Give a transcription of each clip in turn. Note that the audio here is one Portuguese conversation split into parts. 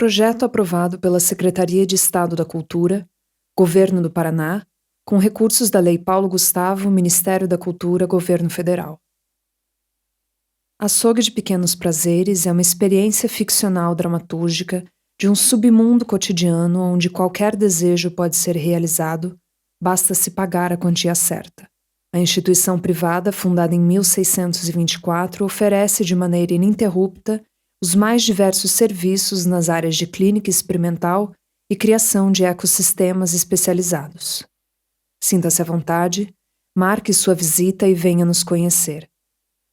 Projeto aprovado pela Secretaria de Estado da Cultura, Governo do Paraná, com recursos da Lei Paulo Gustavo, Ministério da Cultura, Governo Federal. Açougue de Pequenos Prazeres é uma experiência ficcional dramatúrgica de um submundo cotidiano onde qualquer desejo pode ser realizado, basta se pagar a quantia certa. A instituição privada, fundada em 1624, oferece de maneira ininterrupta os mais diversos serviços nas áreas de clínica experimental e criação de ecossistemas especializados. Sinta-se à vontade, marque sua visita e venha nos conhecer.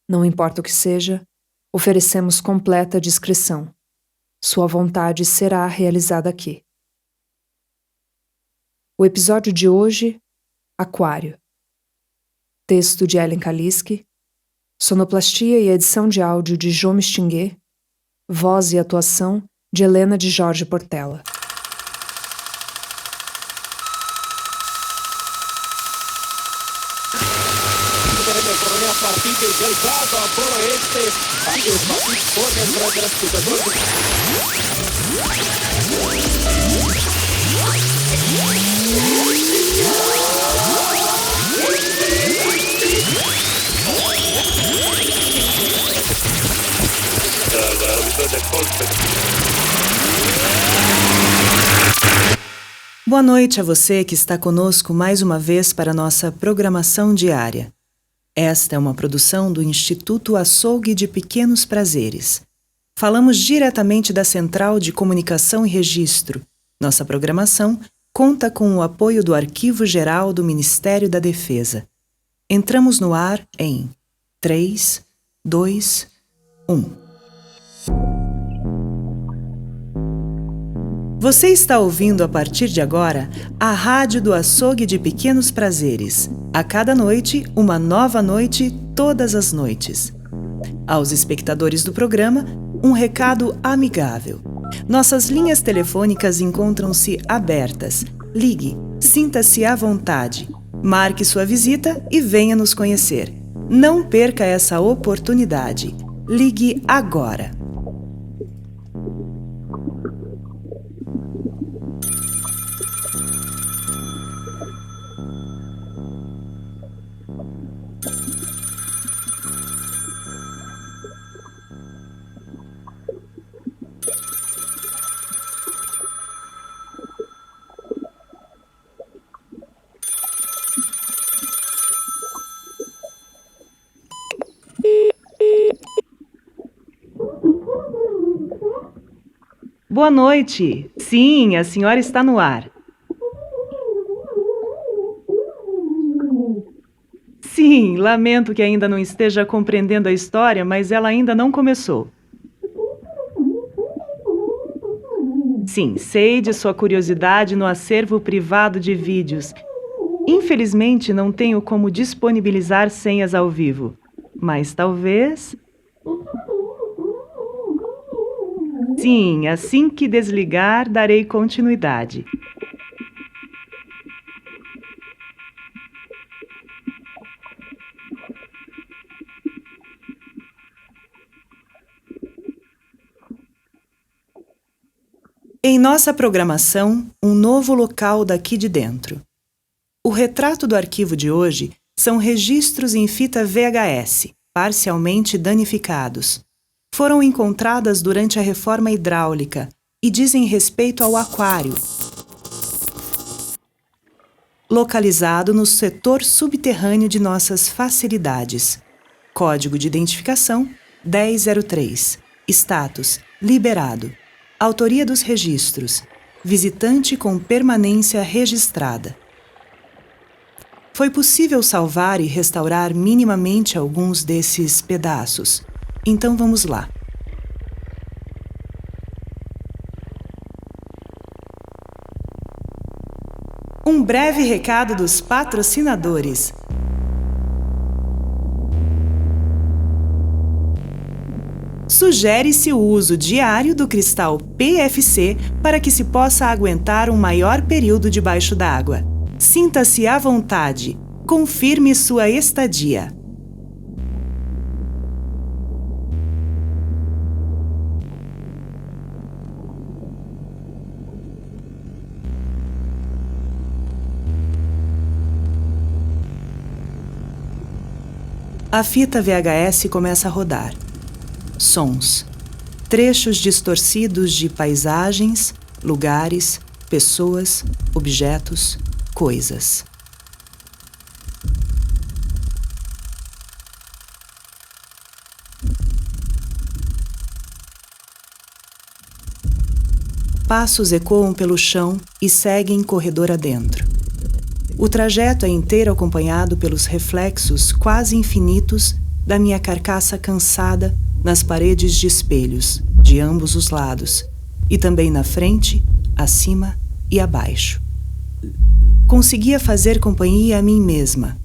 Não importa o que seja, oferecemos completa discrição. Sua vontade será realizada aqui. O episódio de hoje, Aquário. Texto de Ellen Kaliski, sonoplastia e edição de áudio de João Mistinguet, voz e atuação de Helena de Jorge Portela. Boa noite a você que está conosco mais uma vez para a nossa programação diária. Esta é uma produção do Instituto Açougue de Pequenos Prazeres. Falamos diretamente da Central de Comunicação e Registro. Nossa programação conta com o apoio do Arquivo Geral do Ministério da Defesa. Entramos no ar em 3, 2, 1. Você está ouvindo a partir de agora a Rádio do Açougue de Pequenos Prazeres. A cada noite, uma nova noite, todas as noites. Aos espectadores do programa, um recado amigável. Nossas linhas telefônicas encontram-se abertas. Ligue, sinta-se à vontade. Marque sua visita e venha nos conhecer. Não perca essa oportunidade. Ligue agora. Boa noite. Sim, a senhora está no ar. Sim, lamento que ainda não esteja compreendendo a história, mas ela ainda não começou. Sim, sei de sua curiosidade no acervo privado de vídeos. Infelizmente, não tenho como disponibilizar senhas ao vivo, mas talvez... Sim, assim que desligar, darei continuidade. Em nossa programação, um novo local daqui de dentro. O retrato do arquivo de hoje são registros em fita VHS, parcialmente danificados. Foram encontradas durante a reforma hidráulica e dizem respeito ao aquário, localizado no setor subterrâneo de nossas facilidades. Código de identificação 1003. Status: liberado. Autoria dos registros: visitante com permanência registrada. Foi possível salvar e restaurar minimamente alguns desses pedaços. Então vamos lá. Um breve recado dos patrocinadores. Sugere-se o uso diário do cristal PFC para que se possa aguentar um maior período debaixo d'água. Sinta-se à vontade. Confirme sua estadia. A fita VHS começa a rodar. Sons. Trechos distorcidos de paisagens, lugares, pessoas, objetos, coisas. Passos ecoam pelo chão e seguem corredor adentro. O trajeto é inteiro acompanhado pelos reflexos quase infinitos da minha carcaça cansada nas paredes de espelhos, de ambos os lados, e também na frente, acima e abaixo. Conseguia fazer companhia a mim mesma.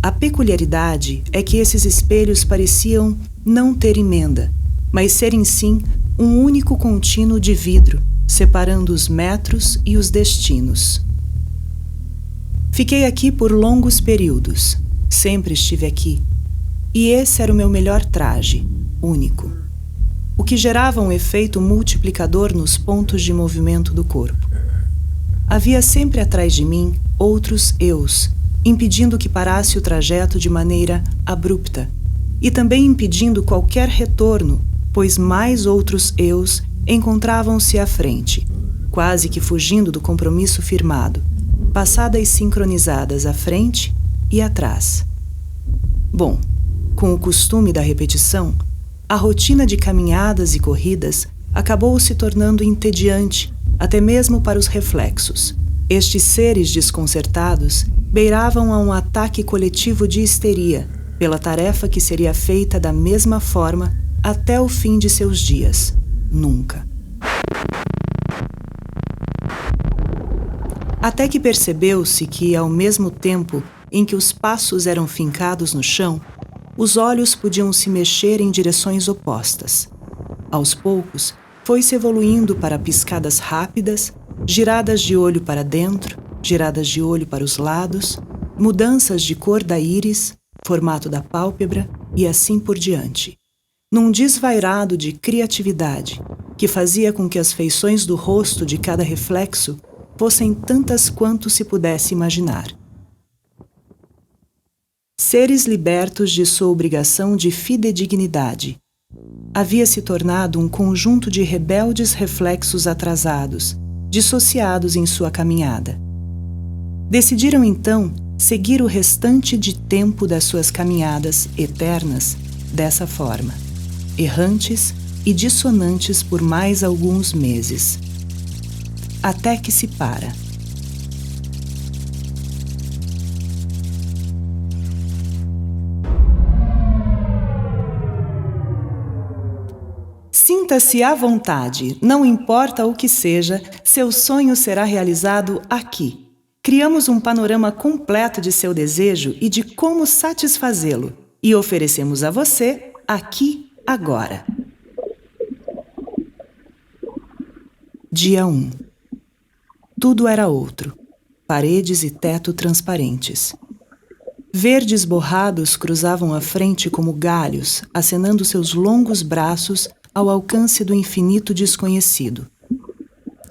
A peculiaridade é que esses espelhos pareciam não ter emenda, mas serem sim um único contínuo de vidro, separando os metros e os destinos. Fiquei aqui por longos períodos. Sempre estive aqui. E esse era o meu melhor traje, único. O que gerava um efeito multiplicador nos pontos de movimento do corpo. Havia sempre atrás de mim outros eus, impedindo que parasse o trajeto de maneira abrupta, e também impedindo qualquer retorno, pois mais outros eus encontravam-se à frente, quase que fugindo do compromisso firmado, passadas sincronizadas à frente e atrás. Bom, com o costume da repetição, a rotina de caminhadas e corridas acabou se tornando entediante, até mesmo para os reflexos. Estes seres desconcertados beiravam a um ataque coletivo de histeria pela tarefa que seria feita da mesma forma até o fim de seus dias. Nunca. Até que percebeu-se que, ao mesmo tempo em que os passos eram fincados no chão, os olhos podiam se mexer em direções opostas. Aos poucos, foi-se evoluindo para piscadas rápidas, giradas de olho para dentro, giradas de olho para os lados, mudanças de cor da íris, formato da pálpebra e assim por diante. Num desvairado de criatividade, que fazia com que as feições do rosto de cada reflexo fossem tantas quanto se pudesse imaginar. Seres libertos de sua obrigação de fidedignidade. Havia se tornado um conjunto de rebeldes reflexos atrasados, dissociados em sua caminhada. Decidiram então seguir o restante de tempo das suas caminhadas eternas dessa forma, errantes e dissonantes por mais alguns meses. Até que se para. Sinta-se à vontade, não importa o que seja, seu sonho será realizado aqui. Criamos um panorama completo de seu desejo e de como satisfazê-lo, e oferecemos a você aqui, agora. Dia 1. Tudo era outro. Paredes e teto transparentes. Verdes borrados cruzavam a frente como galhos, acenando seus longos braços ao alcance do infinito desconhecido.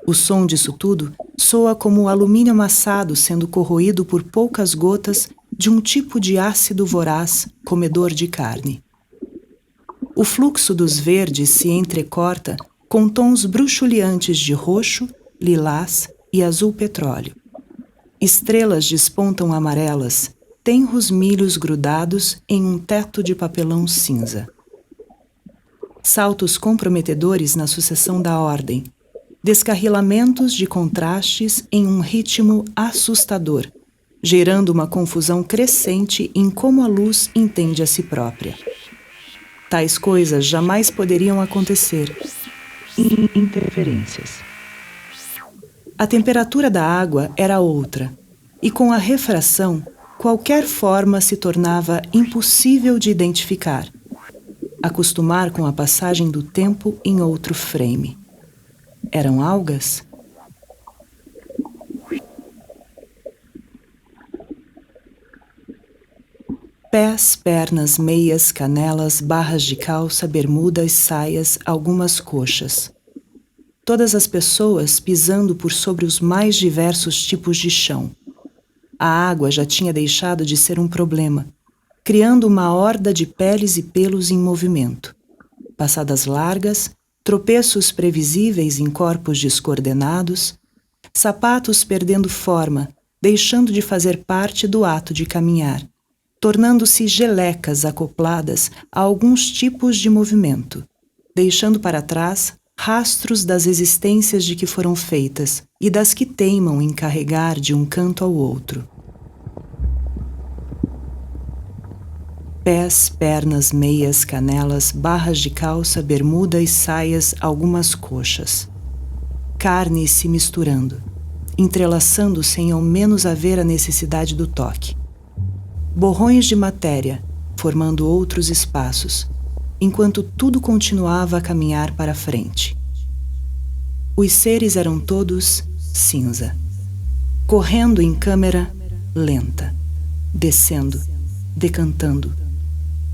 O som disso tudo soa como o alumínio amassado sendo corroído por poucas gotas de um tipo de ácido voraz, comedor de carne. O fluxo dos verdes se entrecorta com tons bruxuleantes de roxo, lilás e azul petróleo. Estrelas despontam amarelas, tenros milhos grudados em um teto de papelão cinza. Saltos comprometedores na sucessão da ordem, descarrilamentos de contrastes em um ritmo assustador, gerando uma confusão crescente em como a luz entende a si própria. Tais coisas jamais poderiam acontecer. Interferências. A temperatura da água era outra, e com a refração, qualquer forma se tornava impossível de identificar. Acostumar com a passagem do tempo em outro frame. Eram algas? Pés, pernas, meias, canelas, barras de calça, bermudas, saias, algumas coxas. Todas as pessoas pisando por sobre os mais diversos tipos de chão. A água já tinha deixado de ser um problema. criando uma horda de peles e pelos em movimento. Passadas largas, tropeços previsíveis em corpos descoordenados, sapatos perdendo forma, deixando de fazer parte do ato de caminhar, tornando-se gelecas acopladas a alguns tipos de movimento, deixando para trás rastros das existências de que foram feitas e das que teimam em carregar de um canto ao outro. Pés, pernas, meias, canelas, barras de calça, bermuda e saias, algumas coxas. Carne se misturando, entrelaçando sem ao menos haver a necessidade do toque. Borrões de matéria, formando outros espaços, enquanto tudo continuava a caminhar para frente. Os seres eram todos cinza, correndo em câmera lenta, descendo, decantando,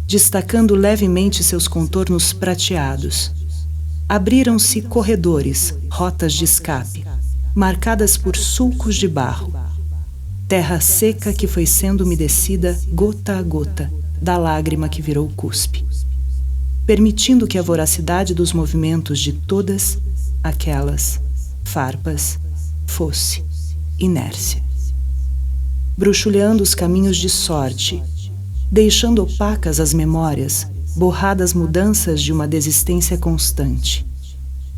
destacando levemente seus contornos prateados. Abriram-se corredores, rotas de escape, marcadas por sulcos de barro. Terra seca que foi sendo umedecida gota a gota da lágrima que virou cuspe, permitindo que a voracidade dos movimentos de todas aquelas farpas fosse inércia. Bruxuleando os caminhos de sorte, deixando opacas as memórias, borradas mudanças de uma desistência constante,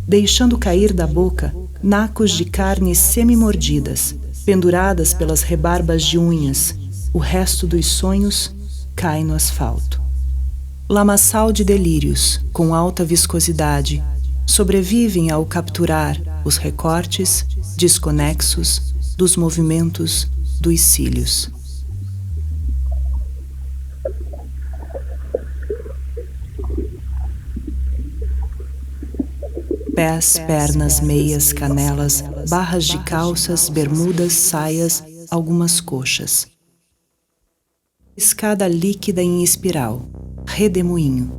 deixando cair da boca nacos de carne semi-mordidas, penduradas pelas rebarbas de unhas, o resto dos sonhos cai no asfalto. Lamaçal de delírios, com alta viscosidade, sobrevivem ao capturar os recortes desconexos dos movimentos dos cílios. Pés, pernas, meias, canelas, barras de calças, bermudas, saias, algumas coxas. Escada líquida em espiral, redemoinho,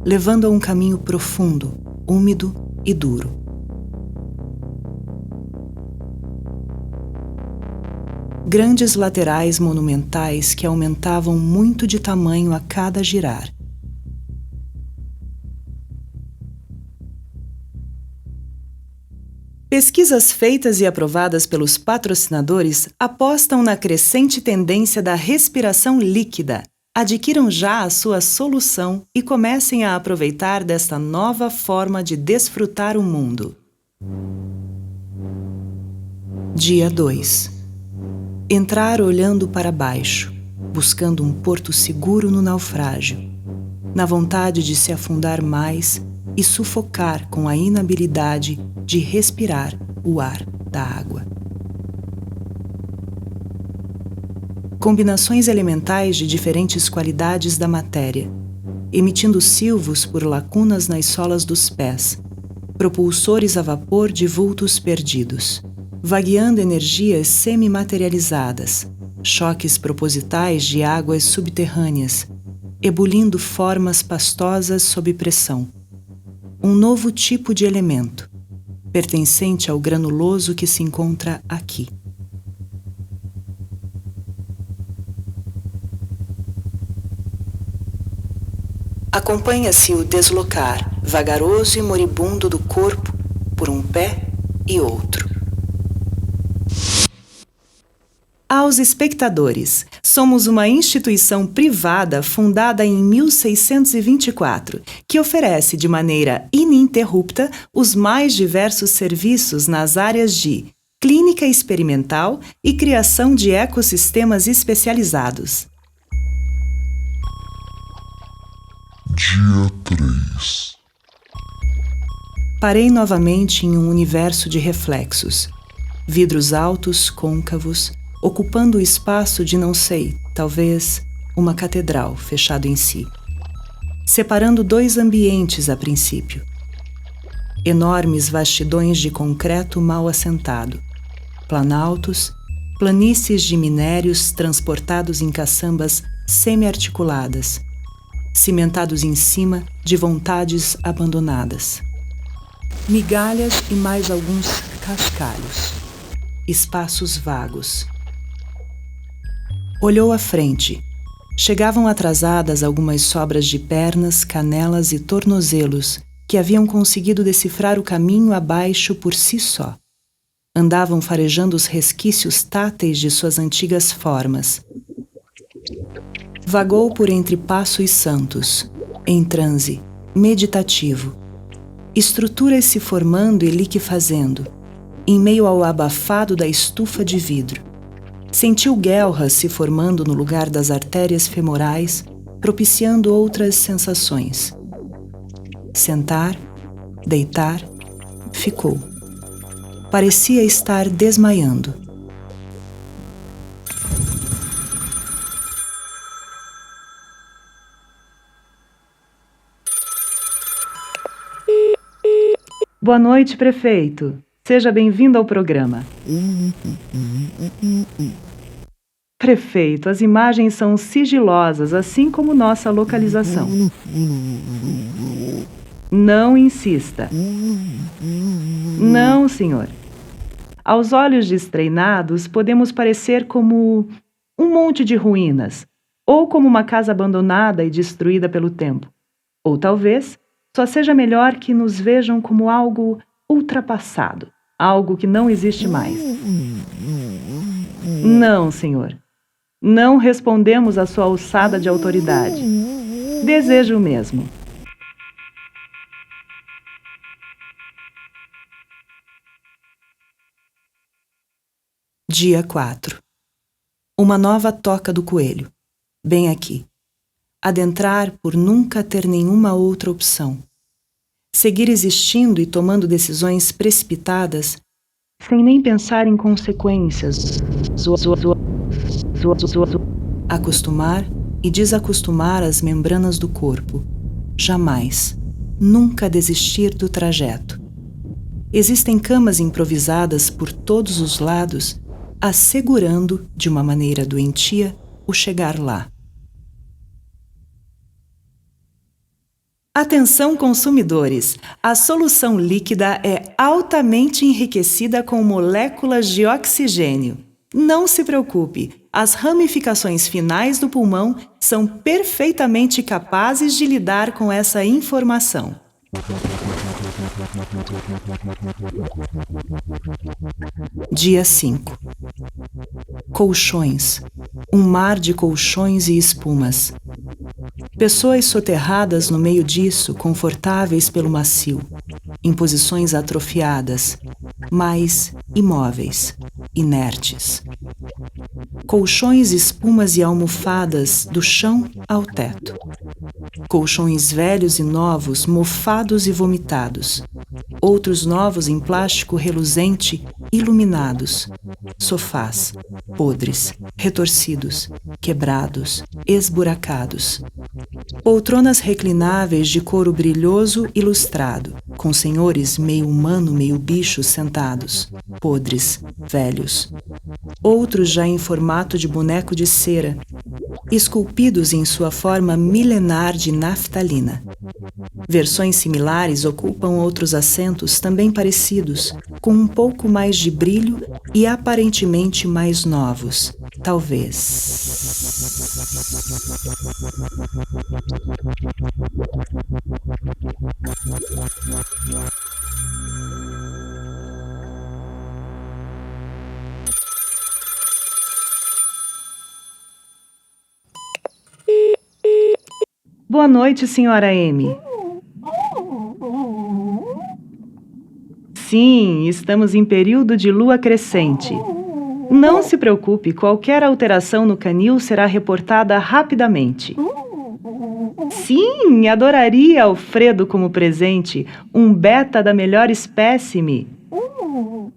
levando a um caminho profundo, úmido e duro. Grandes laterais monumentais que aumentavam muito de tamanho a cada girar. Pesquisas feitas e aprovadas pelos patrocinadores apostam na crescente tendência da respiração líquida. Adquiram já a sua solução e comecem a aproveitar desta nova forma de desfrutar o mundo. Dia 2. Entrar olhando para baixo, buscando um porto seguro no naufrágio, na vontade de se afundar mais e sufocar com a inabilidade de respirar o ar da água. Combinações elementais de diferentes qualidades da matéria, emitindo silvos por lacunas nas solas dos pés, propulsores a vapor de vultos perdidos, vagueando energias semimaterializadas, choques propositais de águas subterrâneas, ebulindo formas pastosas sob pressão. Um novo tipo de elemento, pertencente ao granuloso que se encontra aqui. Acompanha-se o deslocar, vagaroso e moribundo do corpo, por um pé e outro. Aos espectadores, somos uma instituição privada fundada em 1624, que oferece de maneira ininterrupta os mais diversos serviços nas áreas de clínica experimental e criação de ecossistemas especializados. Dia 3. Parei novamente em um universo de reflexos. Vidros altos, côncavos, ocupando o espaço de não sei, talvez, uma catedral fechado em si. Separando dois ambientes a princípio. Enormes vastidões de concreto mal assentado. Planaltos, planícies de minérios transportados em caçambas semi-articuladas, cimentados em cima de vontades abandonadas. Migalhas e mais alguns cascalhos. Espaços vagos. Olhou à frente, Chegavam atrasadas algumas sobras de pernas, canelas e tornozelos que haviam conseguido decifrar o caminho abaixo por si só. Andavam farejando os resquícios táteis de suas antigas formas. Vagou por entre Paço e Santos, em transe, meditativo. Estruturas se formando e liquefazendo, em meio ao abafado da estufa de vidro. Sentiu guelras se formando no lugar das artérias femorais, propiciando outras sensações. Sentar, deitar, ficou. Parecia estar desmaiando. Boa noite, prefeito. Seja bem-vindo ao programa. Prefeito, as imagens são sigilosas, assim como nossa localização. Não insista. Não, senhor. Aos olhos destreinados, podemos parecer como um monte de ruínas, ou como uma casa abandonada e destruída pelo tempo. Ou talvez só seja melhor que nos vejam como algo ultrapassado, algo que não existe mais. Não, senhor. Não respondemos à sua alçada de autoridade. Desejo o mesmo. Dia 4. Uma nova toca do coelho. Bem aqui. Adentrar por nunca ter nenhuma outra opção. Seguir existindo e tomando decisões precipitadas, sem nem pensar em consequências. Acostumar e desacostumar as membranas do corpo. Jamais, nunca desistir do trajeto. Existem camas improvisadas por todos os lados, assegurando, de uma maneira doentia, o chegar lá. Atenção, consumidores! A solução líquida é altamente enriquecida com moléculas de oxigênio. Não se preocupe, as ramificações finais do pulmão são perfeitamente capazes de lidar com essa informação. Dia 5. Colchões. Um mar de colchões e espumas. Pessoas soterradas no meio disso, confortáveis pelo macio, em posições atrofiadas, mas imóveis, inertes. Colchões, espumas e almofadas do chão ao teto. Colchões velhos e novos, mofados e vomitados. Outros novos em plástico reluzente, iluminados. Sofás, podres, retorcidos, quebrados, esburacados. Poltronas reclináveis de couro brilhoso e lustrado, com senhores meio humano, meio bicho sentados, podres, velhos. Outros já em formato de boneco de cera, esculpidos em sua forma milenar de naftalina. Versões similares ocupam outros assentos também parecidos, com um pouco mais de brilho e aparentemente mais novos, talvez. Boa noite, senhora Amy. Sim, estamos em período de lua crescente. Não se preocupe, qualquer alteração no canil será reportada rapidamente. Sim, adoraria Alfredo como presente, um beta da melhor espécime.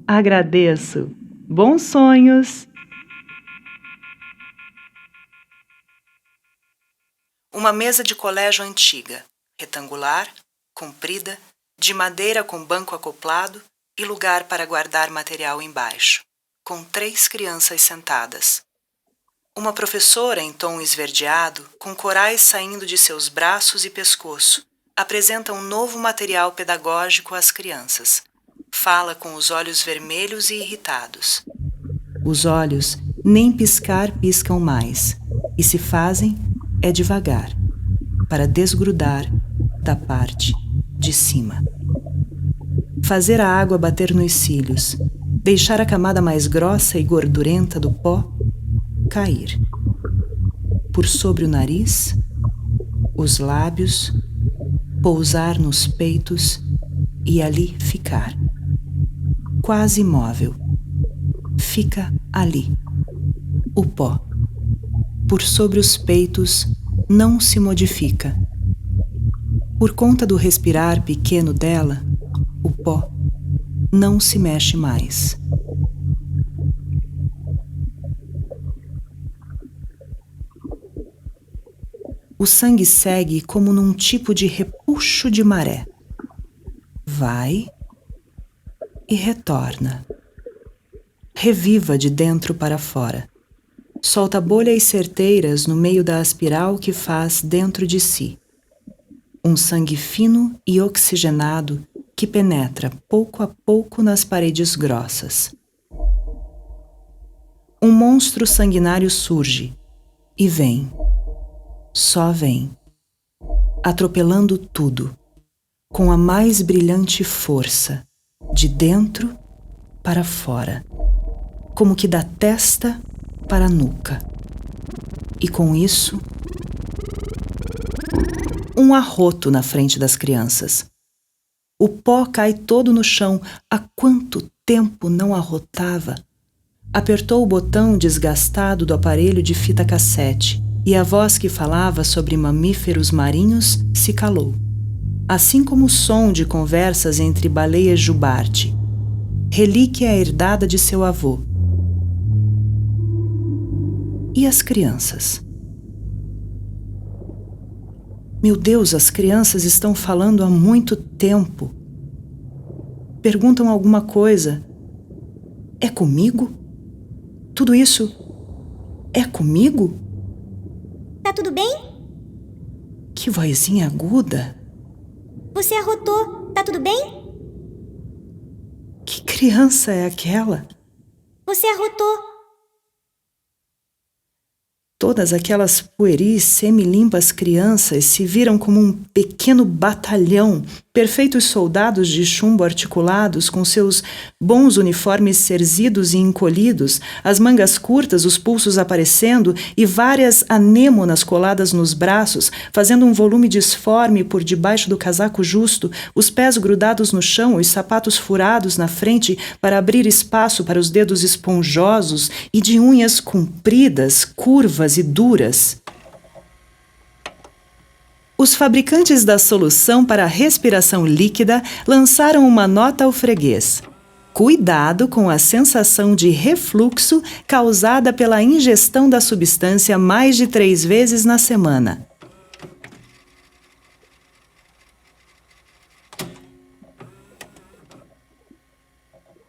Agradeço. Bons sonhos. Uma mesa de colégio antiga, retangular, comprida, de madeira com banco acoplado e lugar para guardar material embaixo, com 3 crianças sentadas. Uma professora em tom esverdeado, com corais saindo de seus braços e pescoço, apresenta um novo material pedagógico às crianças. Fala com os olhos vermelhos e irritados. Os olhos, nem piscar, piscam mais. e se fazem é devagar, para desgrudar da parte de cima. Fazer a água bater nos cílios, deixar a camada mais grossa e gordurenta do pó cair. Por sobre o nariz, os lábios, pousar nos peitos e ali ficar. Quase imóvel. Fica ali. O pó. Por sobre os peitos não se modifica. Por conta do respirar pequeno dela, o pó não se mexe mais. O sangue segue como num tipo de repuxo de maré. Vai e retorna. Reviva de dentro para fora. Solta bolhas certeiras no meio da espiral que faz dentro de si. Um sangue fino e oxigenado que penetra pouco a pouco nas paredes grossas. Um monstro sanguinário surge e vem. Só vem. Atropelando tudo, com a mais brilhante força, de dentro para fora, como que da testa para a nuca. E com isso, um arroto na frente das crianças. O pó cai todo no chão. Há quanto tempo não arrotava? Apertou o botão desgastado do aparelho de fita cassete e a voz que falava sobre mamíferos marinhos se calou. Assim como o som de conversas entre baleias jubarte, relíquia herdada de seu avô. E as crianças? Meu Deus, as crianças estão falando há muito tempo. Perguntam alguma coisa. É comigo? Tudo isso é comigo? Tá tudo bem? Que vozinha aguda. Você arrotou. Tá tudo bem? Que criança é aquela? Você arrotou. Todas aquelas pueris semi-limpas crianças se viram como um pequeno batalhão, perfeitos soldados de chumbo articulados, com seus bons uniformes cerzidos e encolhidos, as mangas curtas, os pulsos aparecendo e várias anêmonas coladas nos braços, fazendo um volume disforme por debaixo do casaco justo, os pés grudados no chão, os sapatos furados na frente para abrir espaço para os dedos esponjosos e de unhas compridas, curvas e duras. Os fabricantes da solução para a respiração líquida lançaram uma nota ao freguês. Cuidado com a sensação de refluxo causada pela ingestão da substância mais de 3 vezes na semana.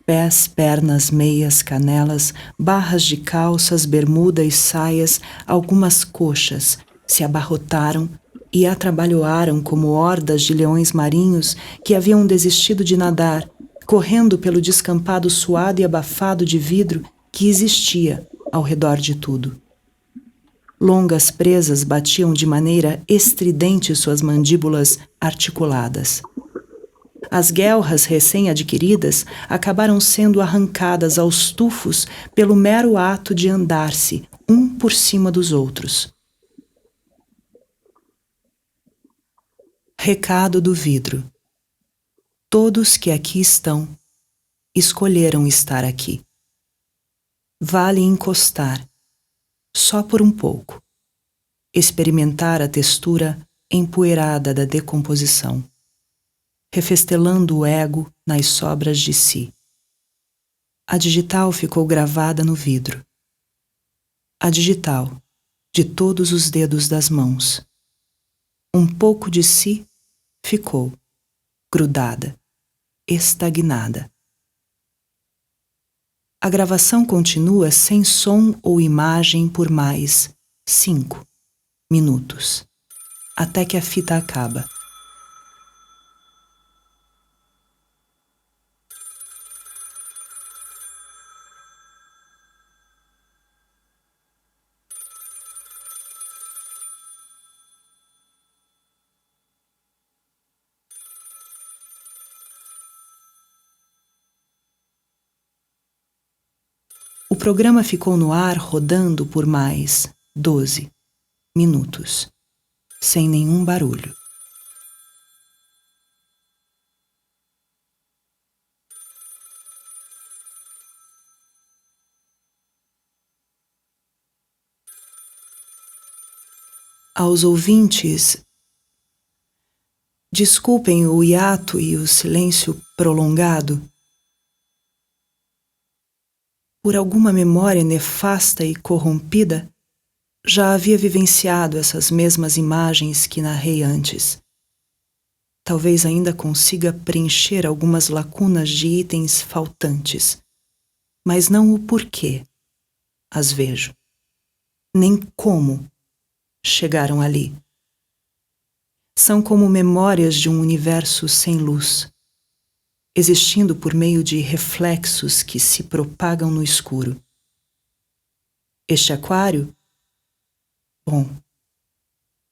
Pés, pernas, meias, canelas, barras de calças, bermuda e saias, algumas coxas, se abarrotaram e atrabalhoaram como hordas de leões marinhos que haviam desistido de nadar, correndo pelo descampado suado e abafado de vidro que existia ao redor de tudo. Longas presas batiam de maneira estridente suas mandíbulas articuladas. As guelras recém-adquiridas acabaram sendo arrancadas aos tufos pelo mero ato de andar-se um por cima dos outros. Recado do vidro. Todos que aqui estão escolheram estar aqui. Vale encostar, só por um pouco, experimentar a textura empoeirada da decomposição, refestelando o ego nas sobras de si. A digital ficou gravada no vidro. A digital de todos os dedos das mãos. Um pouco de si ficou grudada, estagnada. A gravação continua sem som ou imagem por mais 5 minutos, até que a fita acaba. O programa ficou no ar rodando por mais 12 minutos, sem nenhum barulho. Aos ouvintes, desculpem o hiato e o silêncio prolongado. Por alguma memória nefasta e corrompida, já havia vivenciado essas mesmas imagens que narrei antes. Talvez ainda consiga preencher algumas lacunas de itens faltantes, mas não o porquê as vejo, nem como chegaram ali. São como memórias de um universo sem luz, existindo por meio de reflexos que se propagam no escuro. Este aquário? Bom,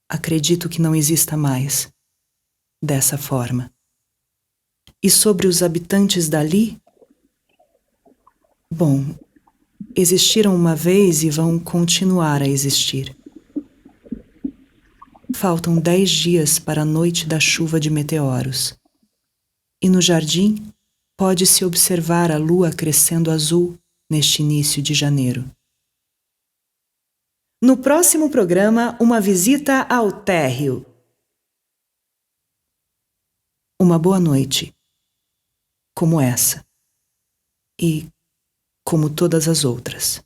acredito que não exista mais dessa forma. E sobre os habitantes dali? Bom, existiram uma vez e vão continuar a existir. Faltam 10 dias para a noite da chuva de meteoros. E no jardim pode-se observar a lua crescendo azul neste início de janeiro. No próximo programa, uma visita ao térreo. Uma boa noite, como essa, e como todas as outras.